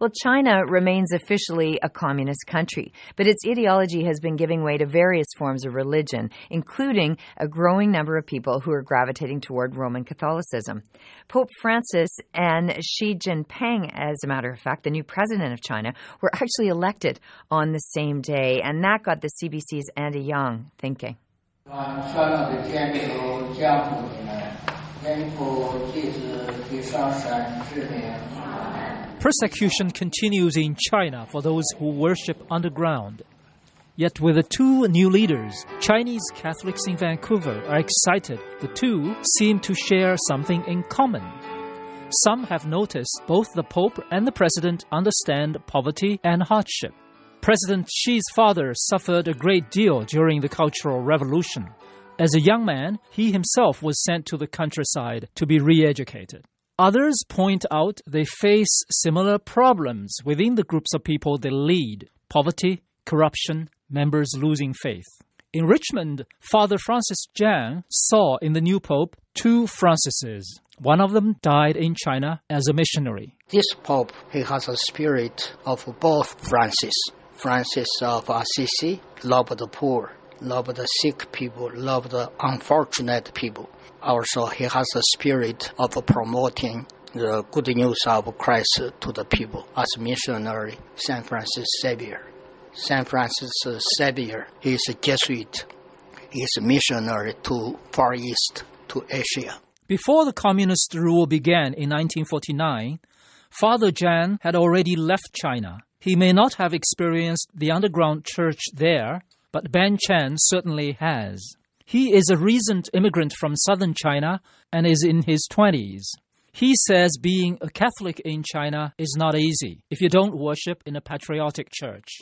Well, China remains officially a communist country, but its ideology has been giving way to various forms of religion, including a growing number of people who are gravitating toward Roman Catholicism. Pope Francis and Xi Jinping, as a matter of fact, the new president of China, were actually elected on the same day, and that got the CBC's Andy Young thinking. Persecution continues in China for those who worship underground. Yet with the two new leaders, Chinese Catholics in Vancouver are excited. The two seem to share something in common. Some have noticed both the Pope and the President understand poverty and hardship. President Xi's father suffered a great deal during the Cultural Revolution. As a young man, he himself was sent to the countryside to be re-educated. Others point out they face similar problems within the groups of people they lead: poverty, corruption, members losing faith. In Richmond, Father Francis Zhang saw in the new Pope two Francises. One of them died in China as a missionary. This Pope, he has a spirit of both Francis. Francis of Assisi loved the poor, loved the sick people, loved the unfortunate people. Also, he has a spirit of promoting the good news of Christ to the people as missionary, Saint Francis Xavier. Saint Francis Xavier, he is a Jesuit. He is a missionary to Far East, to Asia. Before the communist rule began in 1949, Father Zhang had already left China. He may not have experienced the underground church there, but Ben Chen certainly has. He is a recent immigrant from southern China and is in his 20s. He says being a Catholic in China is not easy if you don't worship in a patriotic church.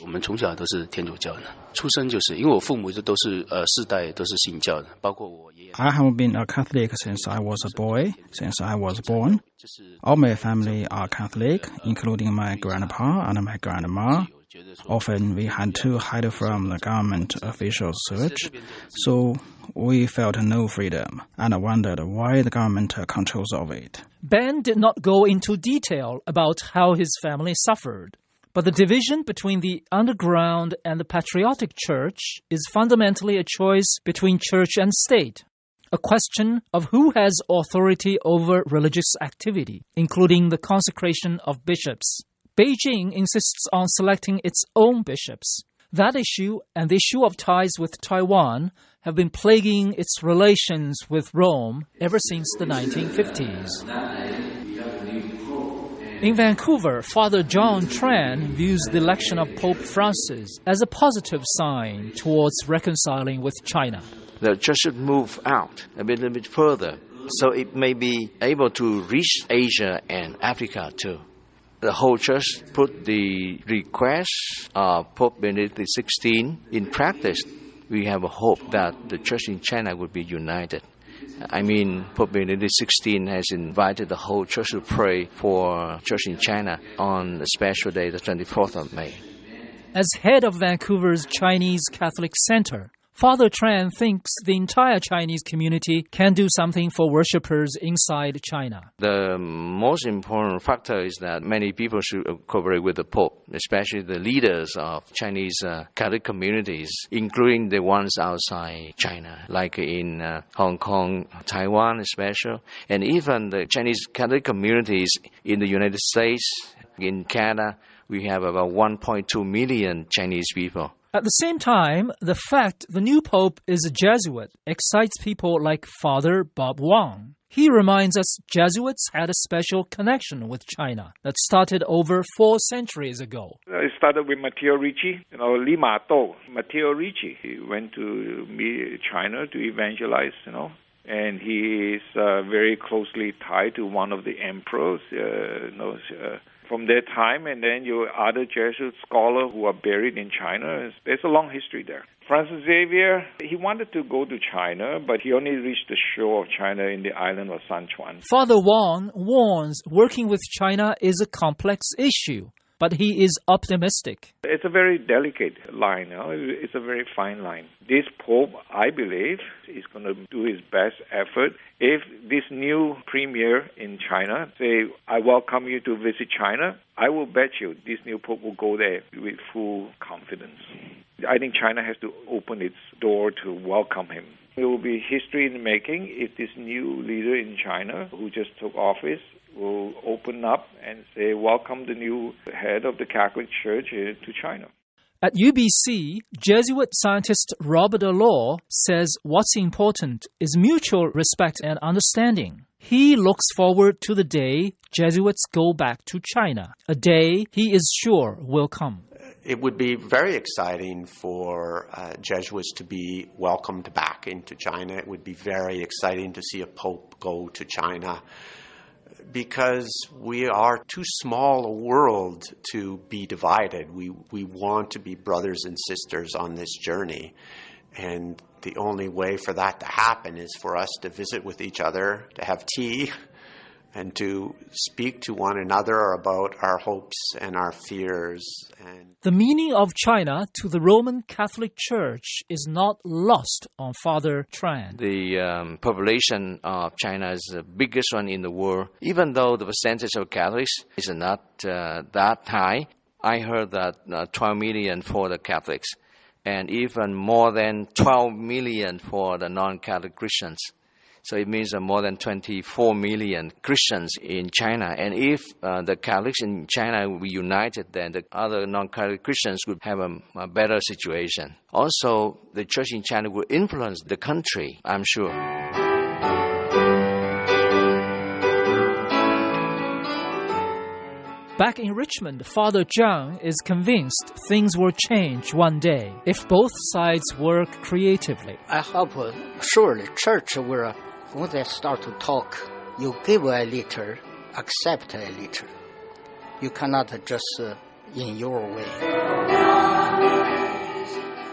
I have been a Catholic since I was a boy, since I was born. All my family are Catholic, including my grandpa and my grandma. Often we had to hide from the government officials' search, so we felt no freedom and wondered why the government controls of it. Ben did not go into detail about how his family suffered, but the division between the underground and the patriotic church is fundamentally a choice between church and state, a question of who has authority over religious activity, including the consecration of bishops. Beijing insists on selecting its own bishops. That issue and the issue of ties with Taiwan have been plaguing its relations with Rome ever since the 1950s. In Vancouver, Father John Tran views the election of Pope Francis as a positive sign towards reconciling with China. The church should move out a little bit further, so it may be able to reach Asia and Africa too. The whole church put the request of Pope Benedict XVI in practice. We have a hope that the church in China would be united. Pope Benedict XVI has invited the whole church to pray for church in China on a special day, the 24th of May. As head of Vancouver's Chinese Catholic Center, Father Tran thinks the entire Chinese community can do something for worshippers inside China. The most important factor is that many people should cooperate with the Pope, especially the leaders of Chinese Catholic communities, including the ones outside China, like in Hong Kong, Taiwan especially, and even the Chinese Catholic communities in the United States. In Canada, we have about 1.2 million Chinese people. At the same time, the fact the new pope is a Jesuit excites people like Father Bob Wang. He reminds us Jesuits had a special connection with China that started over 4 centuries ago. It started with Matteo Ricci, Li Ma Dou. Matteo Ricci, he went to China to evangelize, and he is very closely tied to one of the emperors, from that time, and then your other Jesuit scholars who are buried in China. There's a long history there. Francis Xavier, he wanted to go to China, but he only reached the shore of China in the island of Sichuan. Father Wang warns working with China is a complex issue. but he is optimistic. It's a very delicate line. It's a very fine line. This Pope, I believe, is going to do his best effort. If this new premier in China say, I welcome you to visit China, I will bet you this new Pope will go there with full confidence. I think China has to open its door to welcome him. It will be history in the making if this new leader in China who just took office will open up and say, welcome the new head of the Catholic Church to China. At UBC, Jesuit scientist Robert Law says what's important is mutual respect and understanding. He looks forward to the day Jesuits go back to China, a day he is sure will come. It would be very exciting for Jesuits to be welcomed back into China. It would be very exciting to see a pope go to China, because we are too small a world to be divided. We want to be brothers and sisters on this journey. And the only way for that to happen is for us to visit with each other, to have tea, and to speak to one another about our hopes and our fears. The meaning of China to the Roman Catholic Church is not lost on Father Tran. The population of China is the biggest one in the world. Even though the percentage of Catholics is not that high, I heard that 12 million for the Catholics and even more than 12 million for the non-Catholic Christians. So it means more than 24 million Christians in China. And if the Catholics in China were united, then the other non-Catholic Christians would have a better situation. Also, the church in China will influence the country, I'm sure. Back in Richmond, Father Zhang is convinced things will change one day if both sides work creatively. I hope surely church will, when they start to talk, you give a little, accept a little. You cannot just in your way.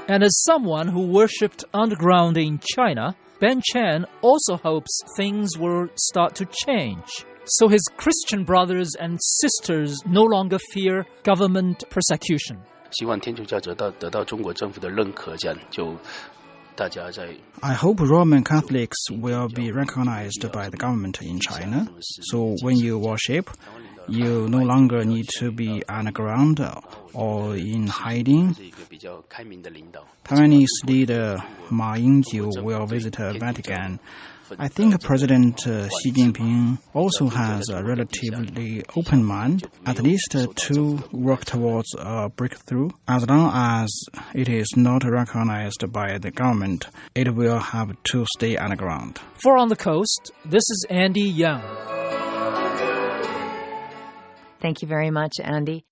And as someone who worshipped underground in China, Ben Chen also hopes things will start to change, so his Christian brothers and sisters no longer fear government persecution. 希望天主教得到中国政府的认可，这样就大家在 I hope Roman Catholics will be recognized by the government in China. So when you worship, you no longer need to be underground or in hiding. Taiwanese leader Ma Ying-jeou will visit Vatican. I think President Xi Jinping also has a relatively open mind, at least to work towards a breakthrough. As long as it is not recognized by the government, it will have to stay underground. For On the Coast, this is Andy Young. Thank you very much, Andy.